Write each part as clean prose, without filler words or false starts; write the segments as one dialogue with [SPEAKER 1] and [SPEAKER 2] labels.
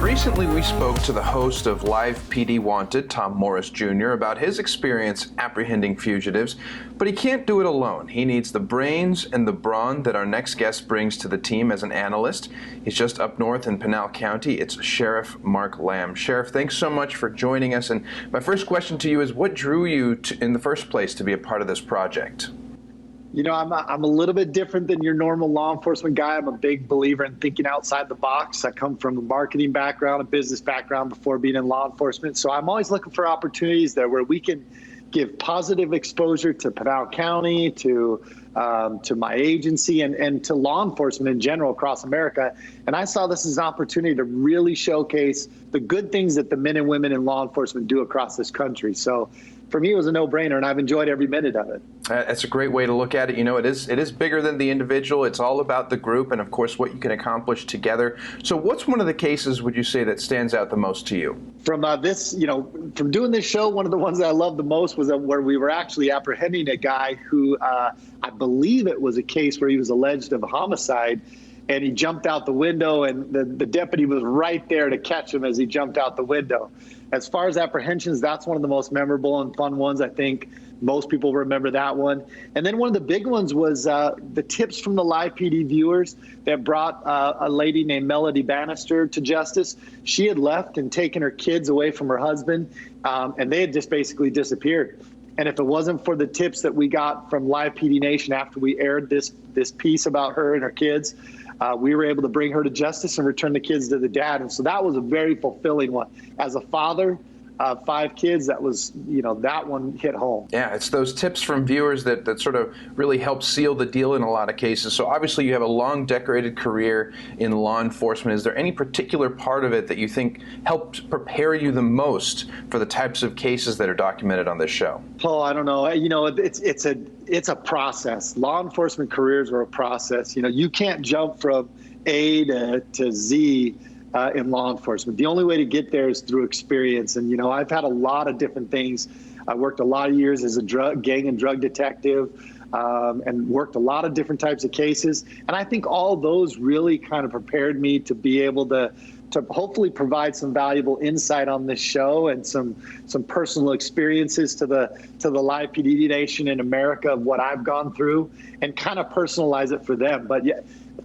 [SPEAKER 1] Recently, we spoke to the host of Live PD Wanted, Tom Morris Jr., about his experience apprehending fugitives, but he can't do it alone. He needs the brains and the brawn that our next guest brings to the team as an analyst. He's just up north in Pinal County. It's Sheriff Mark Lamb. Sheriff, thanks so much for joining us. And my first question to you is, what drew you in the first place to be a part of this project?
[SPEAKER 2] You know, I'm a little bit different than your normal law enforcement guy. I'm a big believer in thinking outside the box. I come from a marketing background, a business background before being in law enforcement. So I'm always looking for opportunities there where we can give positive exposure to Pinal County, to my agency, and to law enforcement in general across America. And I saw this as an opportunity to really showcase the good things that the men and women in law enforcement do across this country. So for me, it was a no-brainer, and I've enjoyed every minute of it.
[SPEAKER 1] That's a great way to look at it. You know, it is bigger than the individual. It's all about the group and, of course, what you can accomplish together. So what's one of the cases, would you say, that stands out the most to you?
[SPEAKER 2] From from doing this show, one of the ones that I loved the most was where we were actually apprehending a guy who I believe it was a case where he was alleged of a homicide, and he jumped out the window, and the deputy was right there to catch him as he jumped out the window. As far as apprehensions, that's one of the most memorable and fun ones. I think most people remember that one. And then one of the big ones was the tips from the Live PD viewers that brought a lady named Melody Bannister to justice. She had left and taken her kids away from her husband, and they had just basically disappeared. And if it wasn't for the tips that we got from Live PD Nation after we aired this piece about her and her kids, we were able to bring her to justice and return the kids to the dad. And so that was a very fulfilling one. As a father of 5 kids, that was, that one hit home.
[SPEAKER 1] Yeah, it's those tips from viewers that sort of really help seal the deal in a lot of cases. So obviously you have a long, decorated career in law enforcement. Is there any particular part of it that you think helped prepare you the most for the types of cases that are documented on this show?
[SPEAKER 2] Oh, I don't know. It's a process. Law enforcement careers are a process. You can't jump from A to Z in law enforcement. The only way to get there is through experience. And, I've had a lot of different things. I worked a lot of years as a gang and drug detective and worked a lot of different types of cases. And I think all those really kind of prepared me to be able to hopefully provide some valuable insight on this show and some personal experiences to the Live PD Nation in America of what I've gone through and kind of personalize it for them. But yeah,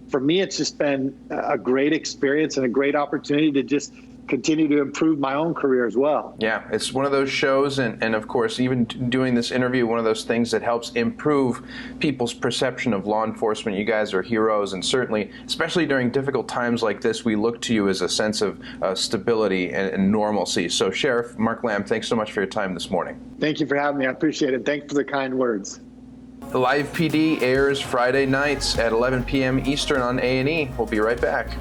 [SPEAKER 2] for me, it's just been a great experience and a great opportunity to just continue to improve my own career as well.
[SPEAKER 1] Yeah, it's one of those shows, and of course, even doing this interview, one of those things that helps improve people's perception of law enforcement. You guys are heroes, and certainly, especially during difficult times like this, we look to you as a sense of stability and normalcy. So, Sheriff Mark Lamb, thanks so much for your time this morning.
[SPEAKER 2] Thank you for having me. I appreciate it. Thanks for the kind words.
[SPEAKER 1] The Live PD airs Friday nights at 11 p.m. Eastern on A&E. We'll be right back.